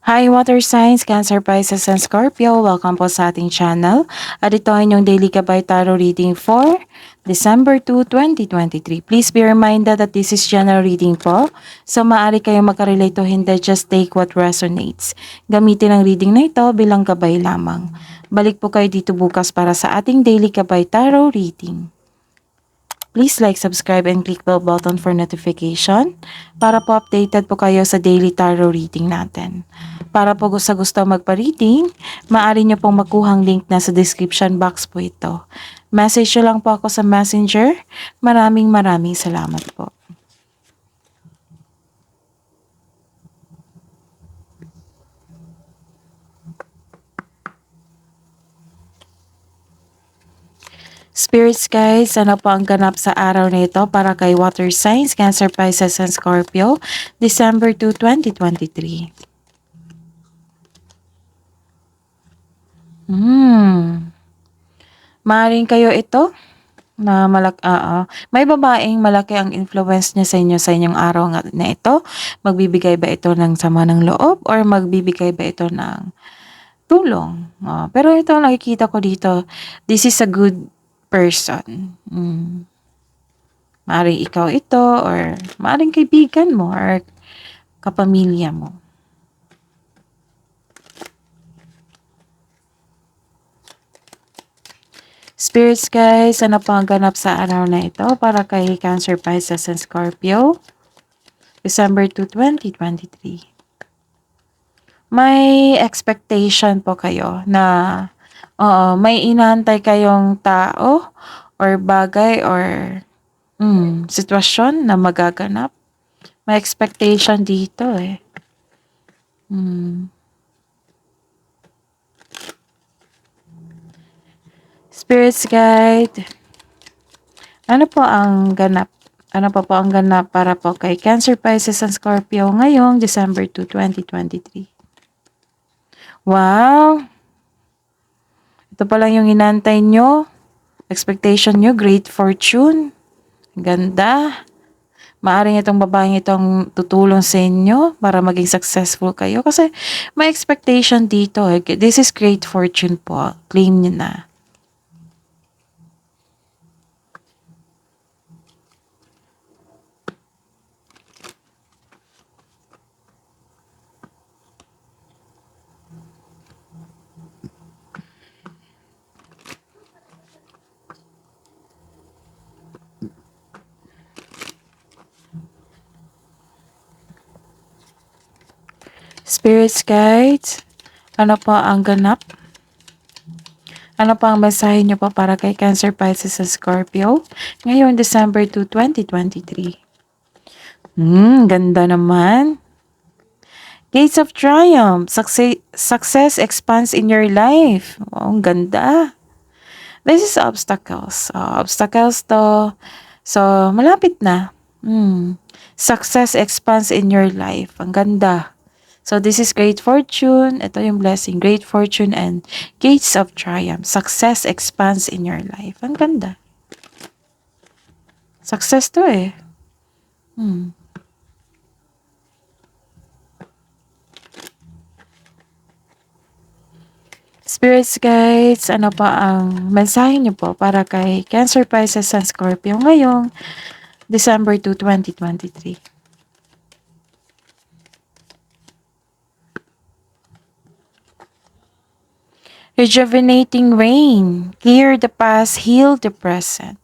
Hi Water Signs, Cancer, Pisces, and Scorpio. Welcome po sa ating channel. At ito ay inyong Daily Gabay Tarot Reading for December 2, 2023. Please be reminded that this is general reading po. So maaari kayong makarelate o hindi, just take what resonates. Gamitin ang reading na ito bilang gabay lamang. Balik po kayo dito bukas para sa ating Daily Gabay Tarot Reading. Please like, subscribe, and click bell button for notification para po updated po kayo sa daily tarot reading natin. Para po sa gusto magpa-reading, maaari nyo pong makuhang link na sa description box po ito. Message nyo lang po ako sa messenger. Maraming salamat po. Spirits guys, ano po ang ganap sa araw na ito para kay Water Signs, Cancer, Pisces, and Scorpio, December 2, 2023. Maaaring kayo ito na may babaeng malaki ang influence niya sa inyong araw na ito. Magbibigay ba ito ng sama ng loob or magbibigay ba ito ng tulong? Pero ito nakikita ko dito, this is a good person. Maaaring ikaw ito or maaaring kaibigan mo or kapamilya mo. Spirits guys, ano po ang ganap sa araw na ito para kay Cancer, Pisces, and Scorpio? December 2, 2023. May expectation po kayo na may inaantay kayong tao or bagay or sitwasyon na magaganap. May expectation dito eh. Spirits guide. Ano po ang ganap? Ano pa po ang ganap para po kay Cancer, Pisces, and Scorpio ngayong December 2, 2023? Wow! Ito pa lang yung inantay nyo. Expectation nyo, great fortune. Ganda. Maaring itong babaeng itong tutulong sa inyo para maging successful kayo. Kasi may expectation dito. This is great fortune po. Claim nyo na. Spirits guides, ano po ang ganap? Ano pa ang mensahe nyo po para kay Cancer, Pisces, and Scorpio ngayon December 2, 2023? Ganda naman. Gates of Triumph. Success expands in your life. Oh, ang ganda. This is obstacles. Obstacles to. So, malapit na. Success expands in your life. Ang ganda. So, this is great fortune. Ito yung blessing. Great fortune and gates of triumph. Success expands in your life. Ang ganda. Success to eh. Spirits guides, ano pa ang mensahe niyo po para kay Cancer, Pisces, and Scorpio ngayong December 2, 2023? Rejuvenating rain. Clear the past, heal the present.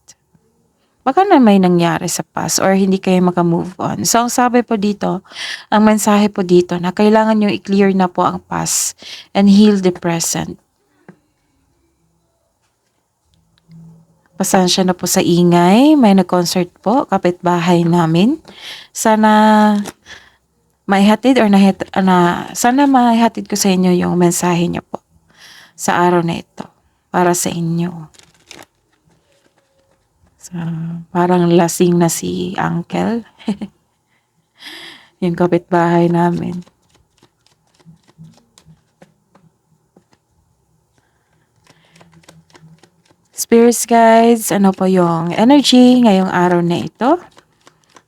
Baka na may nangyari sa past or hindi kayo makamove on. So, ang sabi po dito, ang mensahe po dito na kailangan nyo i-clear na po ang past and heal the present. Pasensya na po sa ingay. May nag-concert po, kapitbahay namin. Sana maihatid or sana maihatid ko sa inyo yung mensahe niyo po sa araw na ito para sa inyo. So, parang lasing na si Uncle. Yung kapitbahay namin. Spirits guides, ano po yung energy ngayong araw na ito?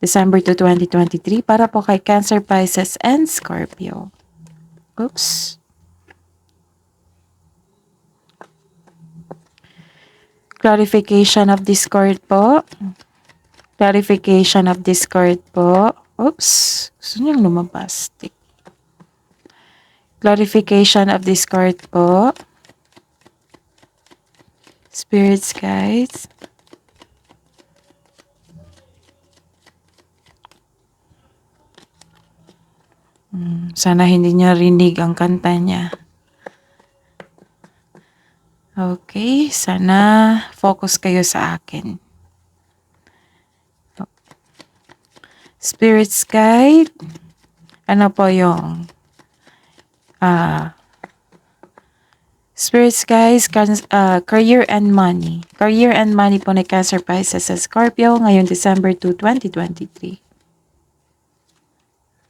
December 2, 2023 para po kay Cancer, Pisces, and Scorpio. Oops. Clarification of discord po. Clarification of discord po. Oops. Gusto niyang lumabas. Clarification of discord po. Spirits guides. Sana hindi niya rinig ang kanta niya. Okay, sana focus kayo sa akin. Spirits guide. Ano po yung Spirits guys, career and money. Career and money po ni Cancer, Pisces sa Scorpio ngayong December 2, 2023.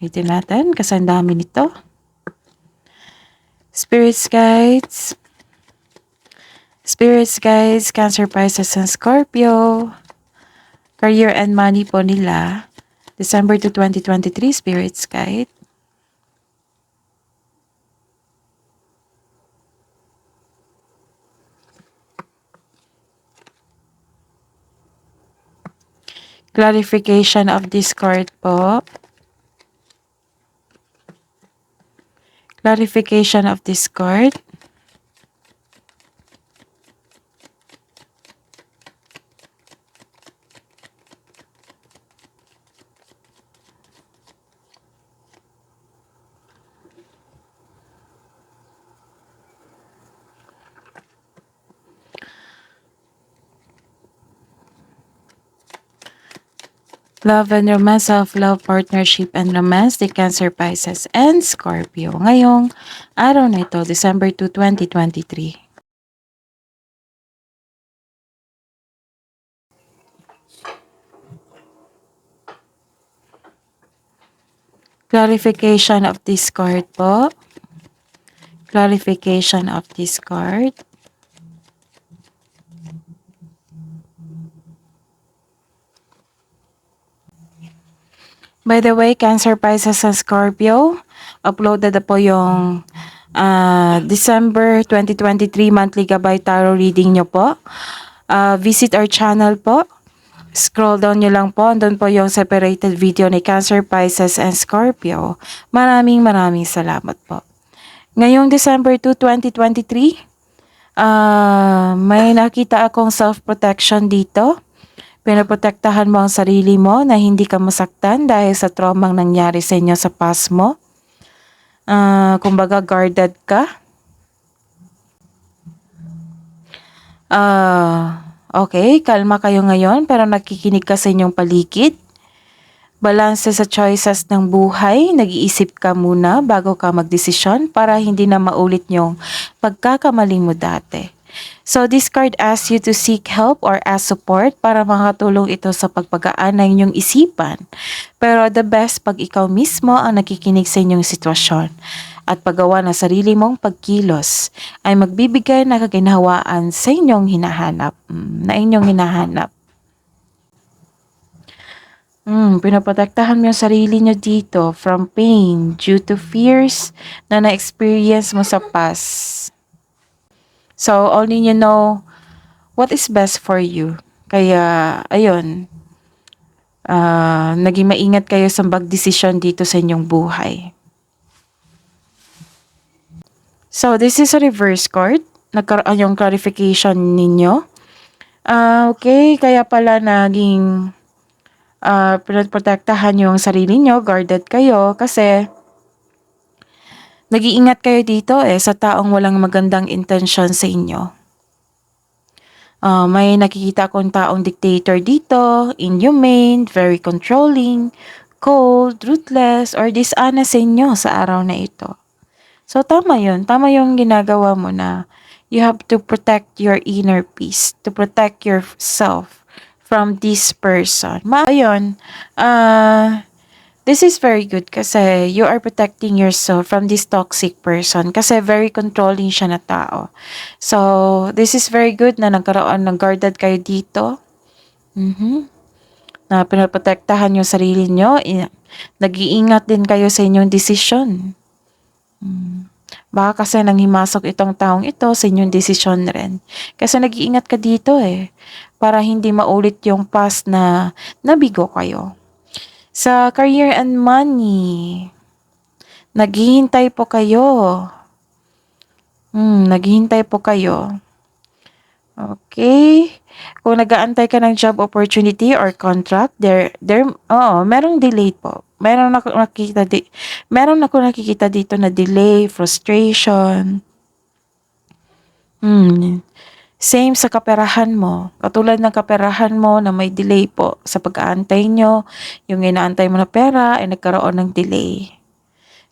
Itin natin kasi ang dami nito. Spirits guides. Spirits guides, Cancer, Pisces and Scorpio. Career and money po nila. December 2, 2023, Spirits guide. Clarification of discord po. Clarification of discord. Love and romance, self-love, partnership and romance, the Cancer, Pisces and Scorpio. Ngayong araw na ito, December 2, 2023. Clarification of discord po. Clarification of discord. By the way, Cancer, Pisces and Scorpio, uploaded na po yung December 2023 monthly gabay tarot reading nyo po. Visit our channel po. Scroll down nyo lang po. Doon po yung separated video ni Cancer, Pisces and Scorpio. Maraming salamat po. Ngayong December 2, 2023, may nakita akong self-protection dito. Pinaprotektahan mo ang sarili mo na hindi ka masaktan dahil sa traumang nangyari sa inyo sa past mo. Kumbaga guarded ka. Okay, kalma kayo ngayon pero nakikinig ka sa inyong paligid. Balanse sa choices ng buhay, nag-iisip ka muna bago ka magdesisyon para hindi na maulit yung pagkakamali mo dati. So this card asks you to seek help or ask support para makatulong ito sa pagpagaan ng inyong isipan. Pero the best pag ikaw mismo ang nakikinig sa inyong sitwasyon at paggawa ng sarili mong pagkilos ay magbibigay ng kaginhawaan sa inyong hinahanap. Pinaprotektahan mo yung sarili nyo dito from pain due to fears na na-experience mo sa past. So, only you know what is best for you. Kaya, ayun, naging maingat kayo sa pag-desisyon dito sa inyong buhay. So, this is a reverse card. Nagkaroon yung clarification ninyo. Okay, kaya pala naging pinaprotektahan yung sarili nyo, guarded kayo, kasi nag-iingat kayo dito sa taong walang magandang intensyon sa inyo. May nakikita akong taong dictator dito, inhumane, very controlling, cold, ruthless, or dishonest sa inyo sa araw na ito. So tama yun. Tama yung ginagawa mo na you have to protect your inner peace, to protect yourself from this person. Ayun, this is very good kasi you are protecting yourself from this toxic person kasi very controlling siya na tao. So, this is very good na nagkaroon ng guarded kayo dito. Na pinaprotektahan yung sarili nyo. Nag-iingat din kayo sa inyong desisyon. Baka kasi nang himasok itong taong ito sa inyong desisyon rin. Kasi nag-iingat ka dito eh. Para hindi maulit yung past na nabigo kayo. Sa career and money, naghihintay po kayo. Naghihintay po kayo. Okay. Kung nag-aantay ka ng job opportunity or contract, merong delay po. Meron ako nakikita dito na delay, frustration. Same sa kaperahan mo. Katulad ng kaperahan mo na may delay po sa pag-aantay nyo, yung inaantay mo na pera ay nagkaroon ng delay.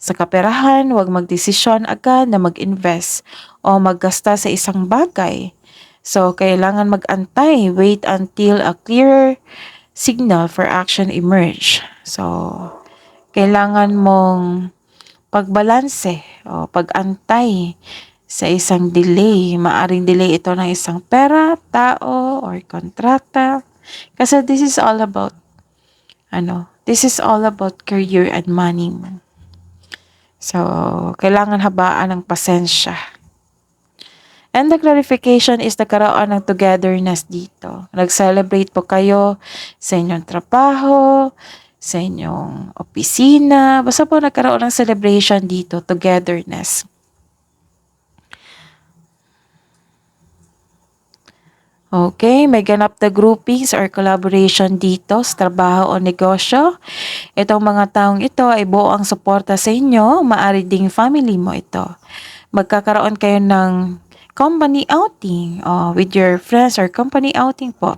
Sa kaperahan, huwag magdesisyon agad na mag-invest o maggasta sa isang bagay. So, kailangan mag-antay. Wait until a clear signal for action emerge. So, kailangan mong pagbalanse o pag-antay sa isang delay. Maaring delay ito ng isang pera, tao, or kontrata. Kasi this is all about, career and money mo. So, kailangan habaan ng pasensya. And the clarification is nagkaroon ng togetherness dito. Nag-celebrate po kayo sa inyong trabaho, sa inyong opisina. Basta po nagkaroon ng celebration dito, togetherness. Okay, may ganap na groupings or collaboration dito sa trabaho o negosyo. Itong mga taong ito ay buo ang suporta sa inyo, maaari ding family mo ito. Magkakaroon kayo ng company outing with your friends or company outing po.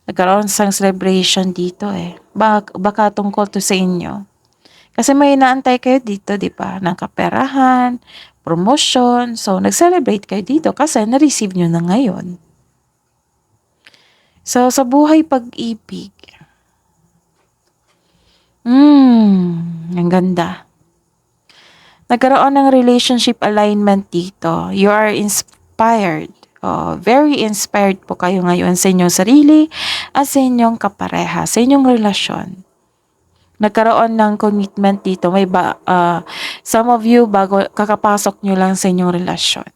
Nagkaroon sang celebration dito eh. Baka tungkol to sa inyo. Kasi may inaantay kayo dito, di ba? Ng kaperahan, promotion. So, nag-celebrate kayo dito kasi na-receive nyo na ngayon. So, sa buhay pag-ibig. Ang ganda. Nagkaroon ng relationship alignment dito. You are inspired. Very inspired po kayo ngayon sa inyong sarili at sa inyong kapareha, sa inyong relasyon. Nagkaroon ng commitment dito. Some of you, bago kakapasok nyo lang sa inyong relasyon.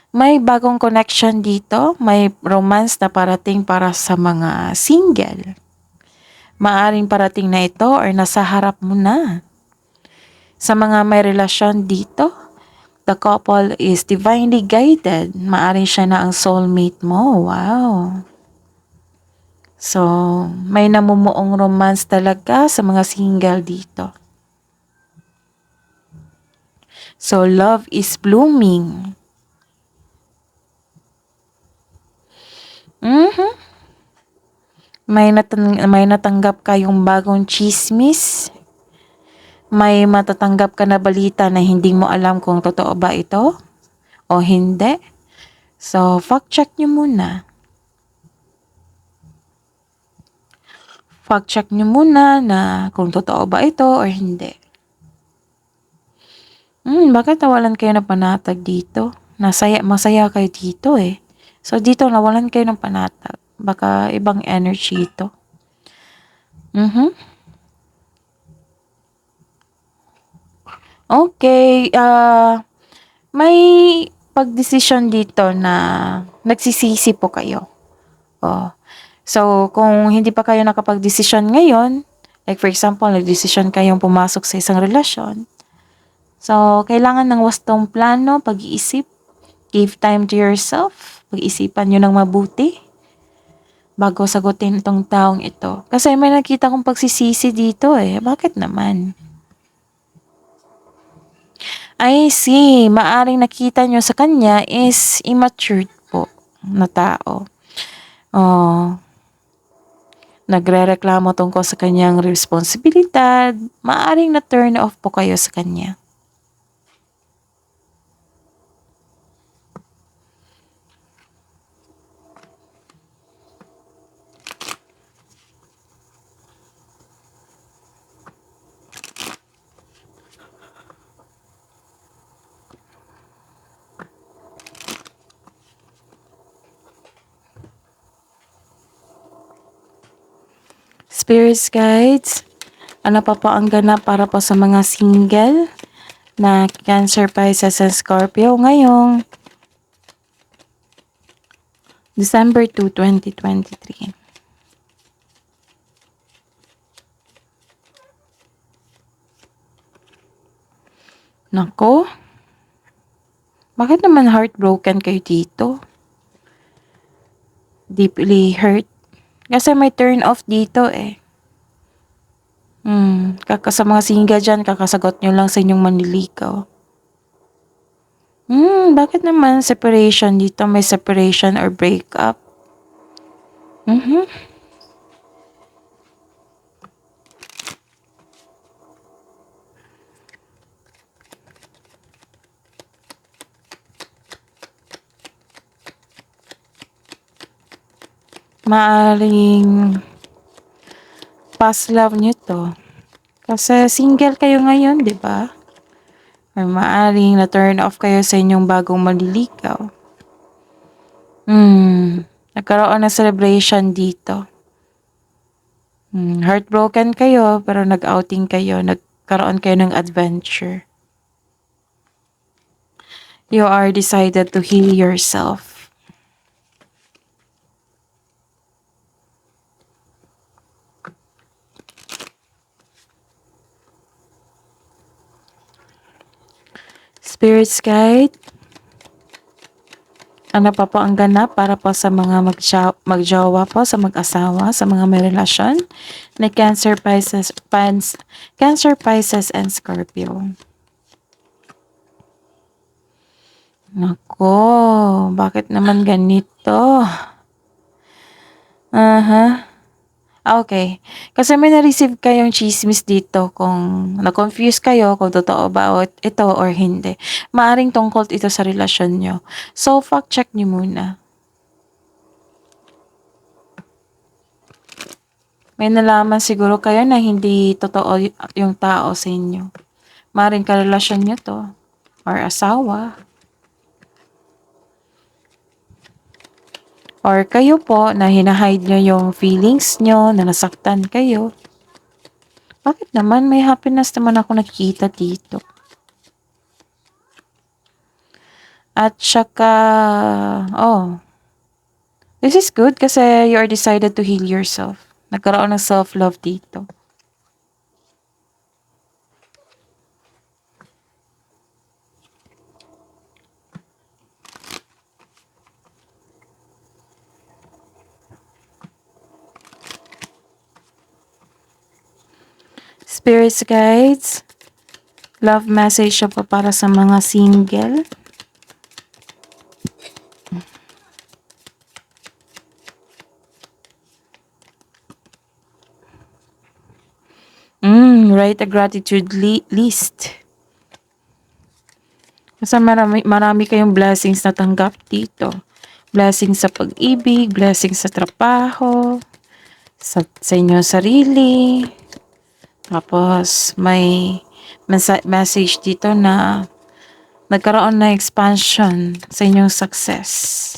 May bagong connection dito. May romance na parating para sa mga single. Maaring parating na ito or nasa harap mo na. Sa mga may relasyon dito, the couple is divinely guided. Maaring siya na ang soulmate mo. Wow. So, may namumuong romance talaga sa mga single dito. So, love is blooming. May natanggap kayong bagong chismis. May matatanggap ka na balita na hindi mo alam kung totoo ba ito o hindi. So, fact check nyo muna. Fact check nyo muna na kung totoo ba ito or hindi. Bakit nawalan kayo ng panatag dito? Masaya kayo dito eh. So, dito nawalan kayo ng panatag. Baka ibang energy ito. Okay, may pagdesisyon dito na nagsisisi po kayo. So, kung hindi pa kayo nakapag-desisyon ngayon, like for example, nag-desisyon kayong pumasok sa isang relasyon, so, kailangan ng wastong plano, pag-iisip, give time to yourself, pag-isipan nyo ng mabuti, bago sagutin itong taong ito. Kasi may nakita kong pagsisisi dito eh. Bakit naman? I see. Maaring nakita nyo sa kanya is immature po na tao. Nagrereklamo tungkol sa kanyang responsibilidad. Maaring na turn off po kayo sa kanya. Spirits guides, Ano pa po ang ganap para po sa mga single na Cancer, Pisces, and Scorpio ngayong December 2, 2023. Nako, bakit naman heartbroken kayo dito? Deeply hurt. Kasi may turn off dito eh. Sa mga single dyan, kakasagot nyo lang sa inyong manliligaw. Bakit naman separation dito? May separation or breakup? Maaring past love nyo to. Kasi single kayo ngayon, di ba? Or maaring na-turn off kayo sa inyong bagong manliligaw. Nagkaroon ng celebration dito. Heartbroken kayo, pero nag-outing kayo. Nagkaroon kayo ng adventure. You are decided to heal yourself. Spirit's guide. Ano pa po ang ganap para po sa mga magjowa po, sa mag-asawa, sa mga may relasyon na Cancer, Pisces, and Scorpio. Nako, bakit naman ganito? Okay. Kasi may na-receive kayong chismis dito kung na-confuse kayo kung totoo ba ito or hindi. Maaring tungkol ito sa relasyon nyo. So, fact check nyo muna. May nalaman siguro kayo na hindi totoo yung tao sa inyo. Maaring karelasyon nyo to or asawa. Or kayo po na hinahide nyo yung feelings nyo, na nasaktan kayo. Bakit naman? May happiness naman ako nakikita dito. At saka, this is good kasi you are decided to heal yourself. Nagkaroon ng self-love dito. Spirits guides, love message siya po para sa mga single. Write a gratitude list. Kasi marami kayong blessings na tanggap dito. Blessings sa pag-ibig, blessings sa trabaho, sa inyong sarili. Tapos may message dito na nagkaroon na expansion sa inyong success.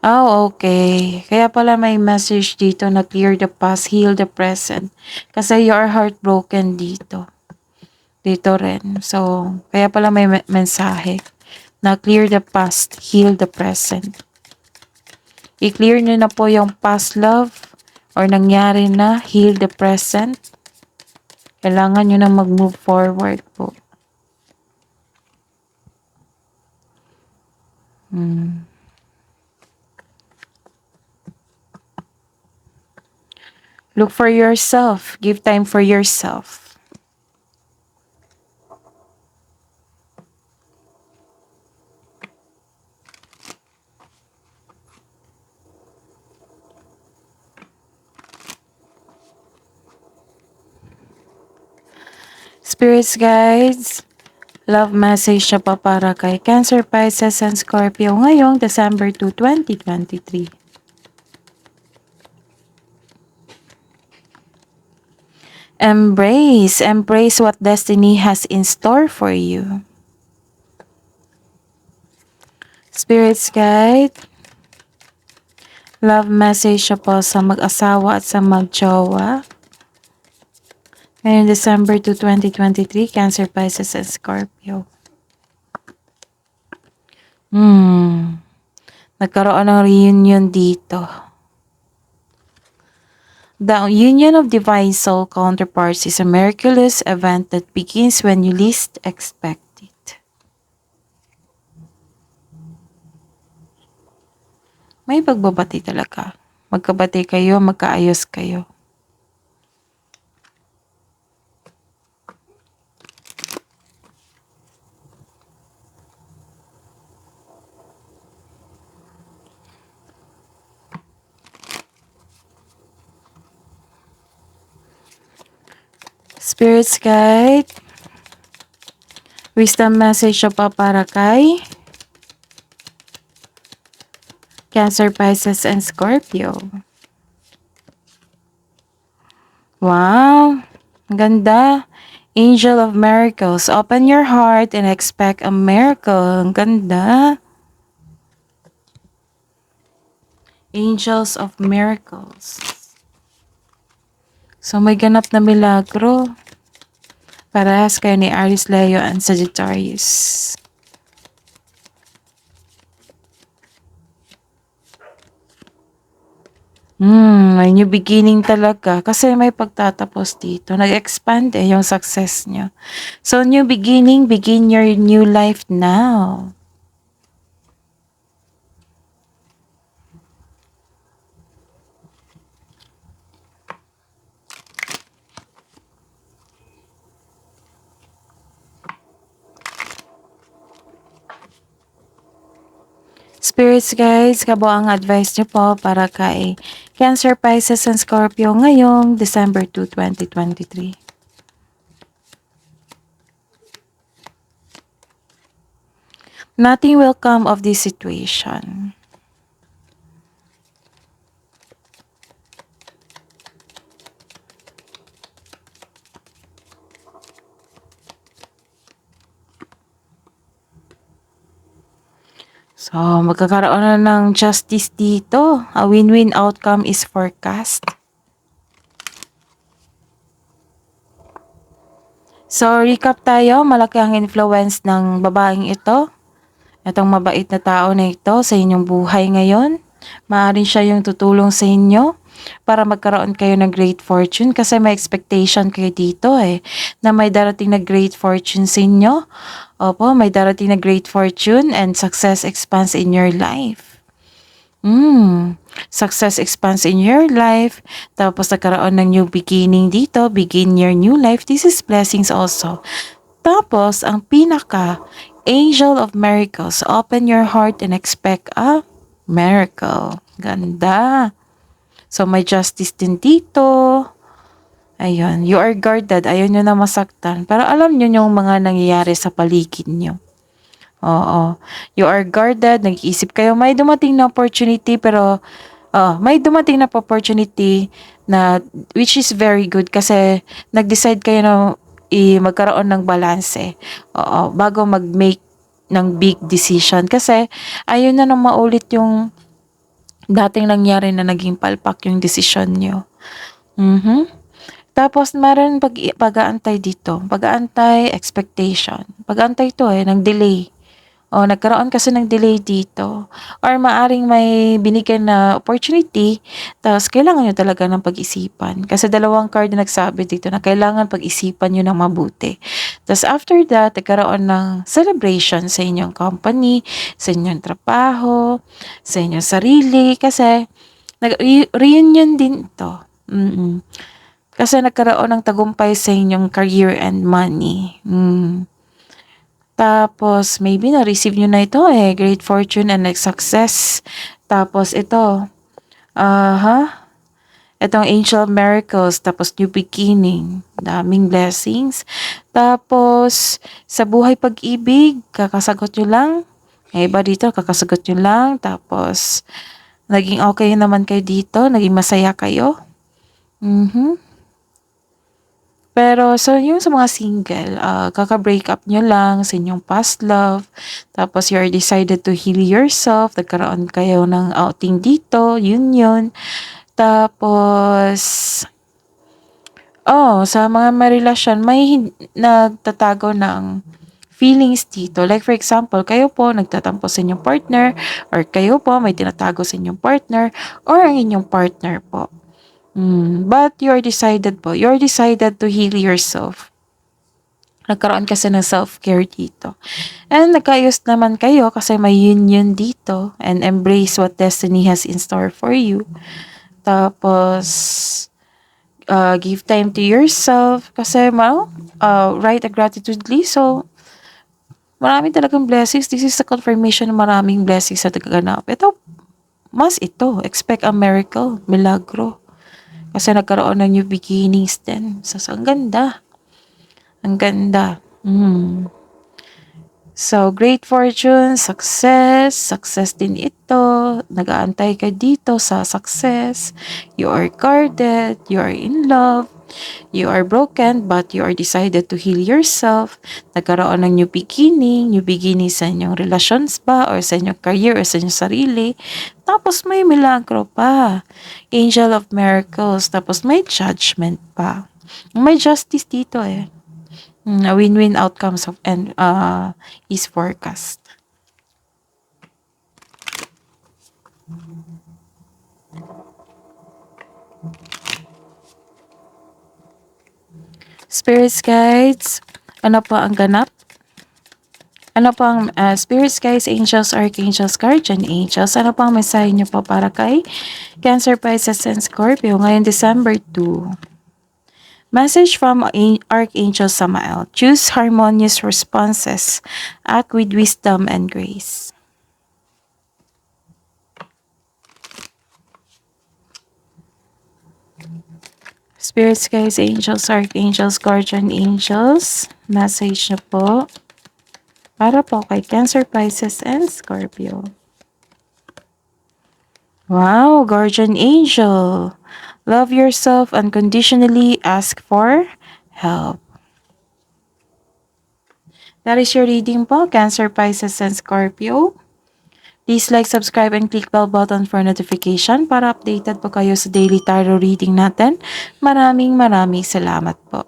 Okay. Kaya pala may message dito na clear the past, heal the present. Kasi you are heartbroken dito. Dito rin. So, kaya pala may mensahe na clear the past, heal the present. I-clear nyo na po yung past love or nangyari na, heal the present. Kailangan nyo na mag-move forward po. Look for yourself. Give time for yourself. Spirits guides, love message siya pa para kay Cancer, Pisces, and Scorpio ngayong December 2, 2023. Embrace what destiny has in store for you. Spirits guide, love message siya po sa mag-asawa at sa mag-jowa. Ngayon, December 2, 2023, Cancer, Pisces, and Scorpio. Nagkaroon ng reunion dito. The union of divine soul counterparts is a miraculous event that begins when you least expect it. May pagbabati talaga. Magkabati kayo, magkaayos kayo. Spirit's Guide. Wisdom message pa para kay Cancer, Pisces, and Scorpio. Wow! Ang ganda. Angel of Miracles. Open your heart and expect a miracle. Ang ganda. Angels of Miracles. So, may ganap na milagro. Parehas kayo ni Aries, Leo, and Sagittarius. May new beginning talaga. Kasi may pagtatapos dito. Nag-expand yung success nyo. So, new beginning, begin your new life now. Spirits guys, kabo ang advice nyo po para kay Cancer, Pisces, and Scorpio ngayong December 2, 2023. Nothing will come of this situation. So, magkakaroon na ng justice dito. A win-win outcome is forecast. So, recap tayo. Malaki ang influence ng babaeng ito. Itong mabait na tao na ito sa inyong buhay ngayon. Maaaring siya yung tutulong sa inyo para magkaroon kayo ng great fortune kasi may expectation kayo dito na may darating na great fortune sa inyo. Opo, may darating na great fortune and success expands in your life. Success expands in your life. Tapos nagkaroon ng new beginning dito. Begin your new life. This is blessings also. Tapos, ang pinaka Angel of Miracles. Open your heart and expect a miracle. Ganda. So, may justice din dito. Ayun. You are guarded. Ayaw nyo na masaktan. Pero alam nyo yung mga nangyayari sa paligid nyo. Oo. You are guarded. Nag-iisip kayo. May dumating na opportunity pero may dumating na opportunity na which is very good kasi nag-decide kayo na magkaroon ng balanse. Oo, bago mag-make ng big decision. Kasi, ayun na nang maulit yung dating nangyari na naging palpak yung decision nyo. Tapos, meron pag-aantay dito. Pag-aantay, expectation. Pag-aantay to ng delay. Nagkaroon kasi ng delay dito. Or maaring may binigyan na opportunity, tapos kailangan nyo talaga ng pag-isipan. Kasi dalawang card na nagsabi dito na kailangan pag-isipan nyo ng mabuti. Tapos after that, nagkaroon ng celebration sa inyong company, sa inyong trabaho, sa inyong sarili. Kasi reunion din to. Kasi nagkaroon ng tagumpay sa inyong career and money. Tapos, maybe na-receive nyo na ito great fortune and success. Tapos, ito. Itong Angel of Miracles. Tapos, new beginning. Daming blessings. Tapos, sa buhay pag-ibig, kakasagot nyo lang. Iba dito, kakasagot nyo lang. Tapos, naging okay naman kayo dito. Naging masaya kayo. Pero so yung sa mga single, kaka-break up nyo lang sa inyong past love. Tapos you're decided to heal yourself. Nagkaroon kayo ng outing dito, union. Tapos, Sa mga may relasyon may nagtatago ng feelings dito. Like for example, kayo po nagtatampo sa inyong partner or kayo po may tinatago sa inyong partner or ang inyong partner po. But you're decided to heal yourself. Nagkaroon kasi ng self-care dito. And nagkaayos naman kayo kasi may union dito and embrace what destiny has in store for you. Tapos, give time to yourself kasi write a gratitude list. So, marami talagang blessings. This is a confirmation ng maraming blessings sa tagaganap. Ito. Expect a miracle, milagro. Kasi nagkaroon ng new beginnings din. So, ang ganda. Ang ganda. So, great fortune, success din ito. Nag-aantay ka dito sa success. You are guarded, you are in love, you are broken, but you are decided to heal yourself. Nagkaroon ng new beginning sa inyong relations ba, or sa inyong career, or sa inyong sarili. Tapos may milagro pa. Angel of miracles. Tapos may judgment pa. May justice dito eh. A win-win outcomes is forecast. Spirits guides, ano po ang ganap? Ano po ang spirits guides, angels, archangels, guardian angels? Ano po ang mensahe niyo po para kay Cancer, Pisces, and Scorpio ngayong December 2? Message from Archangel Samael. Choose harmonious responses. Act with wisdom and grace. Spirits, guys, angels, archangels, guardian angels. Message na po para po kay Cancer, Pisces, and Scorpio. Wow, guardian angel. Love yourself unconditionally. Ask for help. That is your reading po, Cancer, Pisces, and Scorpio. Please like, subscribe, and click bell button for notification para updated po kayo sa daily tarot reading natin. Maraming salamat po.